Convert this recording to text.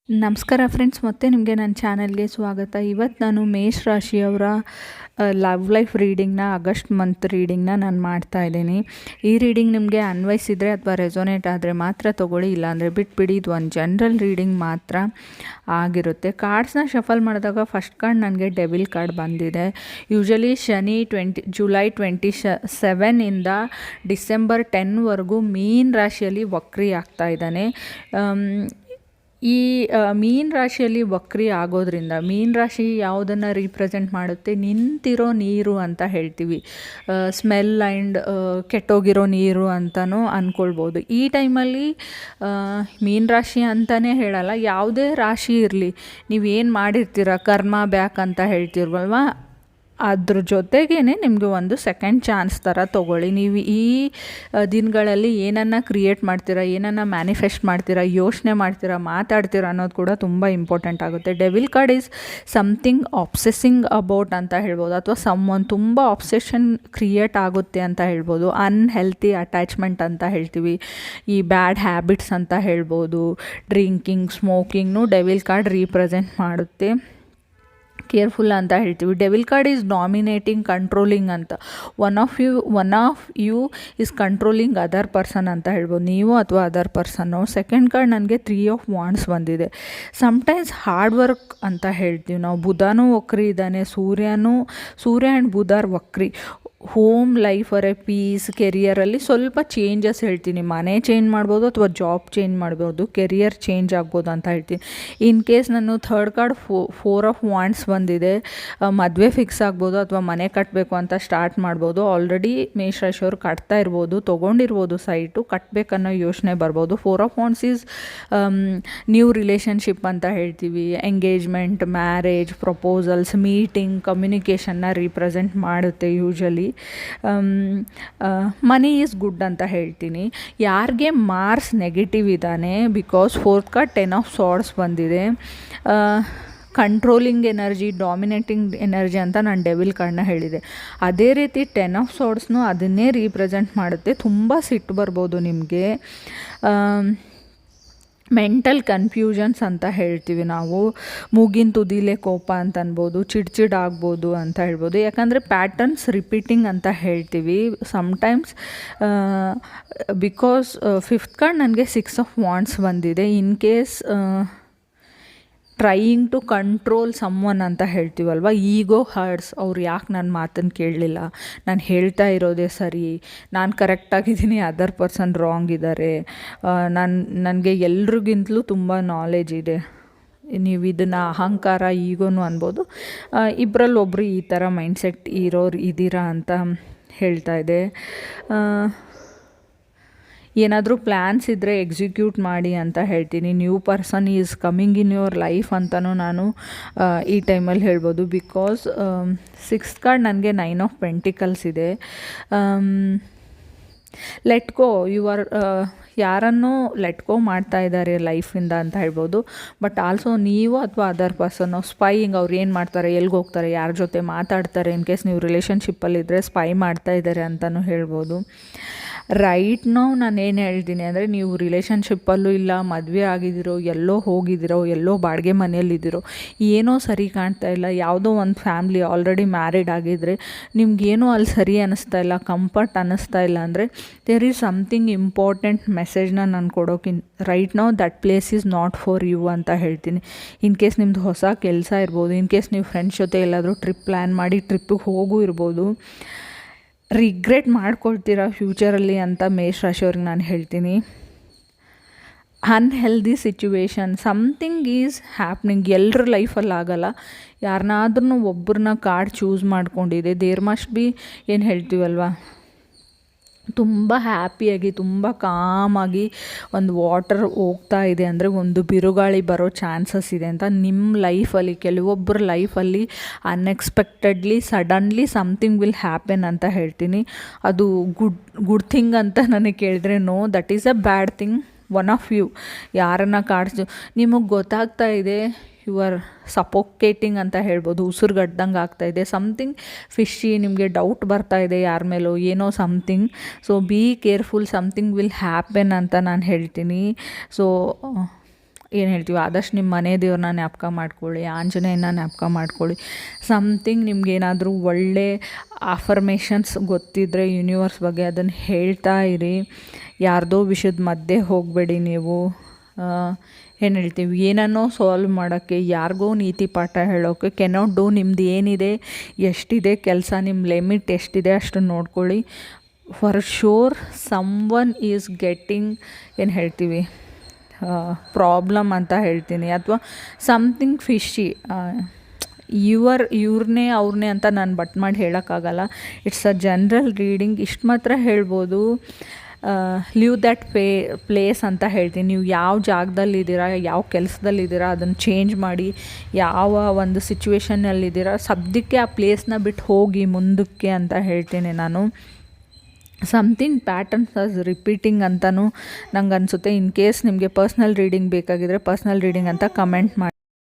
ನಮಸ್ಕಾರ ಫ್ರೆಂಡ್ಸ್, ಮತ್ತೆ ನಿಮಗೆ ನನ್ನ ಚಾನಲ್ಗೆ ಸ್ವಾಗತ. ಇವತ್ತು ನಾನು ಮೇಷ ರಾಶಿಯವರ ಲೈಫ್ ರೀಡಿಂಗ್ನ, ಆಗಸ್ಟ್ ಮಂತ್ ರೀಡಿಂಗ್ನ ನಾನು ಮಾಡ್ತಾ ಇದ್ದೀನಿ. ಈ ರೀಡಿಂಗ್ ನಿಮಗೆ ಅನ್ವಯಿಸಿದರೆ ಅಥವಾ ರೆಸೊನೇಟ್ ಆದರೆ ಮಾತ್ರ ತೊಗೊಳ್ಳಿ, ಇಲ್ಲಾಂದರೆ ಬಿಟ್ಬಿಡಿ. ಇದು ಒಂದು ಜನರಲ್ ರೀಡಿಂಗ್ ಮಾತ್ರ ಆಗಿರುತ್ತೆ. ಕಾರ್ಡ್ಸ್ನ ಶಫಲ್ ಮಾಡಿದಾಗ ಫಸ್ಟ್ ಕಾರ್ಡ್ ನನಗೆ ಡೆವಿಲ್ ಕಾರ್ಡ್ ಬಂದಿದೆ. ಯೂಶಲಿ ಶನಿ ಜುಲೈ 27ಇಂದ ಡಿಸೆಂಬರ್ 10ವರೆಗೂ ಮೀನ್ ರಾಶಿಯಲ್ಲಿ ವಕ್ರಿ ಆಗ್ತಾ ಇದ್ದಾನೆ. ಈ ಮೀನ್ ರಾಶಿಯಲ್ಲಿ ವಕ್ರಿ ಆಗೋದ್ರಿಂದ, ಮೀನ್ ರಾಶಿ ಯಾವುದನ್ನು ರೀಪ್ರೆಸೆಂಟ್ ಮಾಡುತ್ತೆ? ನಿಂತಿರೋ ನೀರು ಅಂತ ಹೇಳ್ತೀವಿ. ಸ್ಮೆಲ್ ಆ್ಯಂಡ್ ಕೆಟ್ಟೋಗಿರೋ ನೀರು ಅಂತಲೂ ಅಂದ್ಕೊಳ್ಬೋದು. ಈ ಟೈಮಲ್ಲಿ ಮೀನ್ ರಾಶಿ ಅಂತಲೇ ಹೇಳಲ್ಲ, ಯಾವುದೇ ರಾಶಿ ಇರಲಿ, ನೀವೇನು ಮಾಡಿರ್ತೀರ ಕರ್ಮ ಬ್ಯಾಕ್ ಅಂತ ಹೇಳ್ತಿರ್ವಲ್ವ, ಅದ್ರ ಜೊತೆಗೇ ನಿಮಗೆ ಒಂದು ಸೆಕೆಂಡ್ ಚಾನ್ಸ್ ಥರ ತೊಗೊಳ್ಳಿ. ನೀವು ಈ ದಿನಗಳಲ್ಲಿ ಏನನ್ನು ಕ್ರಿಯೇಟ್ ಮಾಡ್ತೀರಾ, ಏನನ್ನು ಮ್ಯಾನಿಫೆಸ್ಟ್ ಮಾಡ್ತೀರಾ, ಯೋಚನೆ ಮಾಡ್ತೀರಾ, ಮಾತಾಡ್ತೀರಾ ಅನ್ನೋದು ಕೂಡ ತುಂಬ ಇಂಪಾರ್ಟೆಂಟ್ ಆಗುತ್ತೆ. Devil card is something obsessing about ಅಂತ ಹೇಳ್ಬೋದು, ಅಥವಾ ಒಂದು ತುಂಬ ಆಬ್ಸೆಷನ್ ಕ್ರಿಯೇಟ್ ಆಗುತ್ತೆ ಅಂತ ಹೇಳ್ಬೋದು. ಅನ್ಹೆಲ್ತಿ ಅಟ್ಯಾಚ್ಮೆಂಟ್ ಅಂತ ಹೇಳ್ತೀವಿ, ಈ ಬ್ಯಾಡ್ ಹ್ಯಾಬಿಟ್ಸ್ ಅಂತ ಹೇಳ್ಬೋದು. ಡ್ರಿಂಕಿಂಗ್, ಸ್ಮೋಕಿಂಗ್ನು ಡೆವಿಲ್ ಕಾರ್ಡ್ ರೀಪ್ರೆಸೆಂಟ್ ಮಾಡುತ್ತೆ. ಕೇರ್ಫುಲ್ ಅಂತ ಹೇಳ್ತೀವಿ. Devil card is dominating, controlling ಅಂತ. One of you is controlling other person ಅಂತ ಹೇಳ್ಬೋದು, ನೀವು ಅಥವಾ ಅದರ್ ಪರ್ಸನ್ನು. ಸೆಕೆಂಡ್ ಕಾರ್ಡ್ ನನಗೆ 3 ಆಫ್ ವಾಂಡ್ಸ್ ಬಂದಿದೆ. ಸಮ್ಟೈಮ್ಸ್ ಹಾರ್ಡ್ ವರ್ಕ್ ಅಂತ ಹೇಳ್ತೀವಿ ನಾವು. ಬುಧನೂ ವಕ್ರಿ ಇದ್ದಾನೆ, ಸೂರ್ಯ ಆ್ಯಂಡ್ ಬುಧ ವಕ್ರಿ. ಹೋಮ್ ಲೈಫ್ ಪೀಸ್, ಕೆರಿಯರಲ್ಲಿ ಸ್ವಲ್ಪ ಚೇಂಜಸ್ ಹೇಳ್ತೀನಿ. ಮನೆ ಚೇಂಜ್ ಮಾಡ್ಬೋದು ಅಥವಾ ಜಾಬ್ ಚೇಂಜ್ ಮಾಡ್ಬೋದು, ಕೆರಿಯರ್ ಚೇಂಜ್ ಆಗ್ಬೋದು ಅಂತ ಹೇಳ್ತೀನಿ. ಇನ್ ಕೇಸ್ ನಾನು ಥರ್ಡ್ ಕಾರ್ಡ್ 4 ಆಫ್ ವಾಂಡ್ಸ್ ಬಂದಿದೆ. ಮದುವೆ ಫಿಕ್ಸ್ ಆಗ್ಬೋದು ಅಥವಾ ಮನೆ ಕಟ್ಟಬೇಕು ಅಂತ ಸ್ಟಾರ್ಟ್ ಮಾಡ್ಬೋದು. ಆಲ್ರೆಡಿ ಮೇಷರಾಶಿಯವರು ಕಟ್ತಾ ಇರ್ಬೋದು, ತೊಗೊಂಡಿರ್ಬೋದು ಸೈಟು, ಕಟ್ಟಬೇಕನ್ನೋ ಯೋಚನೆ ಬರ್ಬೋದು. 4 of wands is new relationship ಅಂತ ಹೇಳ್ತೀವಿ. ಎಂಗೇಜ್ಮೆಂಟ್, ಮ್ಯಾರೇಜ್, ಪ್ರಪೋಸಲ್ಸ್, ಮೀಟಿಂಗ್, ಕಮ್ಯುನಿಕೇಷನ್ನ ರೀಪ್ರೆಸೆಂಟ್ ಮಾಡುತ್ತೆ ಯೂಶಲಿ. ಮನಿ ಈಸ್ ಗುಡ್ ಅಂತ ಹೇಳ್ತೀನಿ. ಯಾರಿಗೆ ಮಾರ್ಸ್ ನೆಗೆಟಿವ್ ಇದ್ದಾನೆ, because fourth card 10 of swords ಬಂದಿದೆ. ಕಂಟ್ರೋಲಿಂಗ್ ಎನರ್ಜಿ, ಡಾಮಿನೇಟಿಂಗ್ ಎನರ್ಜಿ ಅಂತ ನಾನು ಡೆವಿಲ್ ಕಾರ್ಡ್ನ ಹೇಳಿದೆ. ಅದೇ ರೀತಿ 10 ಆಫ್ ಸಾರ್ಡ್ಸ್ನು ಅದನ್ನೇ ರೀಪ್ರೆಸೆಂಟ್ ಮಾಡುತ್ತೆ. ತುಂಬ ಸಿಟ್ಟು ಬರ್ಬೋದು ನಿಮಗೆ. ಮೆಂಟಲ್ ಕನ್ಫ್ಯೂಷನ್ಸ್ ಅಂತ ಹೇಳ್ತೀವಿ ನಾವು. ಮೂಗಿನ ತುದಿಲೇ ಕೋಪ ಅಂತ ಅನ್ಬೋದು, ಚಿಡ್ಚಿಡಾಗ್ಬೋದು ಅಂತ ಹೇಳ್ಬೋದು. ಯಾಕಂದರೆ ಪ್ಯಾಟರ್ನ್ಸ್ ರಿಪೀಟಿಂಗ್ ಅಂತ ಹೇಳ್ತೀವಿ ಸಮ್ಟೈಮ್ಸ್. ಬಿಕಾಸ್ ಫಿಫ್ತ್ ಕಾರ್ಡ್ ನನಗೆ 6 ಆಫ್ ವಾಂಡ್ಸ್ ಬಂದಿದೆ. In case trying to control someone ಅಂತ ಹೇಳ್ತೀವಲ್ವ, ಈಗೋ ಹರ್ಟ್ಸ್. ಅವ್ರು ಯಾಕೆ ನನ್ನ ಮಾತನ್ನು ಕೇಳಲಿಲ್ಲ, ನಾನು ಹೇಳ್ತಾ ಇರೋದೇ ಸರಿ, ನಾನು ಕರೆಕ್ಟಾಗಿದ್ದೀನಿ, ಅದರ್ ಪರ್ಸನ್ ರಾಂಗ್ ಇದ್ದಾರೆ, ನನಗೆ ಎಲ್ರಿಗಿಂತಲೂ ತುಂಬ ನಾಲೆಜ್ ಇದೆ. ನೀವು ಇದನ್ನು ಅಹಂಕಾರ, ಈಗೋನು ಅನ್ಬೋದು. ಇಬ್ಬರಲ್ಲಿ ಒಬ್ಬರು ಈ ಥರ ಮೈಂಡ್ಸೆಟ್ ಇರೋರು ಇದ್ದೀರಾ ಅಂತ ಹೇಳ್ತಾ ಇದೆ. ಏನಾದರೂ ಪ್ಲ್ಯಾನ್ಸ್ ಇದ್ದರೆ ಎಕ್ಸಿಕ್ಯೂಟ್ ಮಾಡಿ ಅಂತ ಹೇಳ್ತೀನಿ. New person is coming in your life ಅಂತಲೂ ನಾನು ಈ ಟೈಮಲ್ಲಿ ಹೇಳ್ಬೋದು. ಬಿಕಾಸ್ 6th ಕಾರ್ಡ್ ನನಗೆ 9 ಆಫ್ ಪೆಂಟಿಕಲ್ಸ್ ಇದೆ. ಲೆಟ್ ಗೋ, ಯಾರನ್ನೂ ಲೆಟ್ ಗೋ ಮಾಡ್ತಾ ಇದ್ದಾರೆ ಲೈಫಿಂದ ಅಂತ ಹೇಳ್ಬೋದು. ಬಟ್ ಆಲ್ಸೋ ನೀವು ಅಥವಾ ಅದರ್ ಪರ್ಸನ್ನು ಸ್ಪೈಯಿಂಗ್, ಅವ್ರು ಏನು ಮಾಡ್ತಾರೆ, ಎಲ್ಲಿಗೆ ಹೋಗ್ತಾರೆ, ಯಾರ ಜೊತೆ ಮಾತಾಡ್ತಾರೆ, ಇನ್ ಕೇಸ್ ನೀವು ರಿಲೇಷನ್ಶಿಪ್ಪಲ್ಲಿದ್ದರೆ ಸ್ಪೈ ಮಾಡ್ತಾ ಇದ್ದಾರೆ ಅಂತಲೂ ಹೇಳ್ಬೋದು. ರೈಟ್ ನಾವು ನಾನು ಏನು ಹೇಳ್ತೀನಿ ಅಂದರೆ, ನೀವು ರಿಲೇಷನ್ಶಿಪ್ಪಲ್ಲೂ ಇಲ್ಲ, ಮದುವೆ ಆಗಿದ್ದೀರೋ, ಎಲ್ಲೋ ಹೋಗಿದ್ದೀರೋ, ಎಲ್ಲೋ ಬಾಡಿಗೆ ಮನೆಯಲ್ಲಿದ್ದೀರೋ, ಏನೋ ಸರಿ ಕಾಣ್ತಾ ಇಲ್ಲ. ಯಾವುದೋ ಒಂದು ಫ್ಯಾಮ್ಲಿ ಆಲ್ರೆಡಿ ಮ್ಯಾರಿಡ್ ಆಗಿದ್ದರೆ ನಿಮ್ಗೇನೋ ಅಲ್ಲಿ ಸರಿ ಅನ್ನಿಸ್ತಾ ಇಲ್ಲ, ಕಂಫರ್ಟ್ ಅನ್ನಿಸ್ತಾ ಇಲ್ಲ ಅಂದರೆ ದೇರ್ ಈಸ್ ಸಮಥಿಂಗ್ ಇಂಪಾರ್ಟೆಂಟ್ ಮೆಸೇಜ್ನ ನಾನು ಕೊಡೋಕೆ right now that place is not for you ಅಂತ ಹೇಳ್ತೀನಿ. ಇನ್ ಕೇಸ್ ನಿಮ್ಮದು ಹೊಸ ಕೆಲಸ ಇರ್ಬೋದು, ಇನ್ ಕೇಸ್ ನೀವು ಫ್ರೆಂಡ್ಸ್ ಜೊತೆ ಎಲ್ಲಾದರೂ ಟ್ರಿಪ್ ಪ್ಲ್ಯಾನ್ ಮಾಡಿ ಟ್ರಿಪ್ಪಿಗೆ ಹೋಗೂ ಇರ್ಬೋದು, ರಿಗ್ರೆಟ್ ಮಾಡ್ಕೊಳ್ತೀರಾ ಫ್ಯೂಚರಲ್ಲಿ ಅಂತ ಮೇಷರಾಶಿಯವ್ರಿಗೆ ನಾನು ಹೇಳ್ತೀನಿ. Unhealthy situation something is happening. ಎಲ್ಲರ ಲೈಫಲ್ಲಿ ಆಗಲ್ಲ, ಯಾರನ್ನಾದ್ರೂ ಒಬ್ಬರನ್ನ ಕಾರ್ಡ್ ಚೂಸ್ ಮಾಡ್ಕೊಂಡಿದೆ. ದೇರ್ ಮಸ್ಟ್ ಬಿ, ಏನು ಹೇಳ್ತೀವಲ್ವ, ತುಂಬ ಹ್ಯಾಪಿಯಾಗಿ, ತುಂಬ ಕಾಮಾಗಿ ಒಂದು ವಾಟರ್ ಹೋಗ್ತಾ ಇದೆ ಅಂದರೆ ಒಂದು ಬಿರುಗಾಳಿ ಬರೋ ಚಾನ್ಸಸ್ ಇದೆ ಅಂತ. ನಿಮ್ಮ ಲೈಫಲ್ಲಿ, ಕೆಲವೊಬ್ಬರ ಲೈಫಲ್ಲಿ unexpectedly suddenly something will happen ಅಂತ ಹೇಳ್ತೀನಿ. ಅದು ಗುಡ್ ಥಿಂಗ್ ಅಂತ ನನಗೆ ಕೇಳಿದ್ರೆ no, that is a bad thing. One of you ಯಾರನ್ನು ಕಾಡ್ಸು, ನಿಮಗೆ ಗೊತ್ತಾಗ್ತಾ ಇದೆ ಯು ಆರ್ ಸಪೋಕೇಟಿಂಗ್ ಅಂತ ಹೇಳ್ಬೋದು, ಉಸಿರುಗಡ್ದಂಗೆ ಆಗ್ತಾಯಿದೆ, ಸಮಥಿಂಗ್ ಫಿಶಿ, ನಿಮಗೆ ಡೌಟ್ ಬರ್ತಾ ಇದೆ ಯಾರ ಮೇಲೋ ಏನೋ something. So be careful, something will happen ಅಂತ ನಾನು ಹೇಳ್ತೀನಿ. ಸೊ ಏನು ಹೇಳ್ತೀವಿ, ಆದಷ್ಟು ನಿಮ್ಮ ಮನೆ ದೇವ್ರನ್ನ ಜ್ಞಾಪಕ ಮಾಡ್ಕೊಳ್ಳಿ, ಆಂಜನೇಯನ ಜ್ಞಾಪಕ ಮಾಡ್ಕೊಳ್ಳಿ. ಸಮಥಿಂಗ್ ನಿಮ್ಗೇನಾದರೂ ಒಳ್ಳೆ ಅಫರ್ಮೇಷನ್ಸ್ ಗೊತ್ತಿದ್ದರೆ ಯೂನಿವರ್ಸ್ ಬಗ್ಗೆ ಅದನ್ನು ಹೇಳ್ತಾ ಇರಿ. ಯಾರ್ದೋ ವಿಷಯದ ಮಧ್ಯೆ ಹೋಗಬೇಡಿ ನೀವು. ಏನು ಹೇಳ್ತೀವಿ, ಏನನ್ನೋ ಸಾಲ್ವ್ ಮಾಡೋಕ್ಕೆ, ಯಾರಿಗೋ ನೀತಿ ಪಾಠ ಹೇಳೋಕ್ಕೆ ಕೆನಾಟ್ ಡೂ. ನಿಮ್ದು ಏನಿದೆ, ಎಷ್ಟಿದೆ ಕೆಲಸ, ನಿಮ್ಮ ಲಿಮಿಟ್ ಎಷ್ಟಿದೆ ಅಷ್ಟನ್ನು ನೋಡ್ಕೊಳ್ಳಿ. For sure someone is getting, ಏನು ಹೇಳ್ತೀವಿ, ಪ್ರಾಬ್ಲಮ್ ಅಂತ ಹೇಳ್ತೀನಿ, ಅಥವಾ ಸಮಥಿಂಗ್ ಫಿಶಿ. ಇವ್ರನ್ನೇ ಅವ್ರನ್ನೇ ಅಂತ ನಾನು ಬಟ್ ಮಾಡಿ ಹೇಳೋಕ್ಕಾಗಲ್ಲ. It's a general reading. ಇಷ್ಟು ಮಾತ್ರ ಹೇಳ್ಬೋದು, ಲೀವ್ ದ್ಯಾಟ್ ಪ್ಲೇಸ್ ಅಂತ ಹೇಳ್ತೀನಿ. ನೀವು ಯಾವ ಜಾಗದಲ್ಲಿದ್ದೀರಾ, ಯಾವ ಕೆಲಸದಲ್ಲಿದ್ದೀರಾ ಅದನ್ನು ಚೇಂಜ್ ಮಾಡಿ, ಯಾವ ಒಂದು ಸಿಚುವೇಷನ್ನಲ್ಲಿದ್ದೀರಾ ಸದ್ಯಕ್ಕೆ ಆ ಪ್ಲೇಸ್ನ ಬಿಟ್ಟು ಹೋಗಿ ಮುಂದಕ್ಕೆ ಅಂತ ಹೇಳ್ತೀನಿ ನಾನು. ಸಮಥಿಂಗ್ ಪ್ಯಾಟರ್ನ್ಸ್ ಆಸ್ ರಿಪೀಟಿಂಗ್ ಅಂತಲೂ ನಂಗೆ ಅನಿಸುತ್ತೆ. ಇನ್ ಕೇಸ್ ನಿಮಗೆ ಪರ್ಸ್ನಲ್ ರೀಡಿಂಗ್ ಬೇಕಾಗಿದ್ದರೆ ಪರ್ಸ್ನಲ್ ರೀಡಿಂಗ್ ಅಂತ ಕಮೆಂಟ್ ಮಾಡಿ.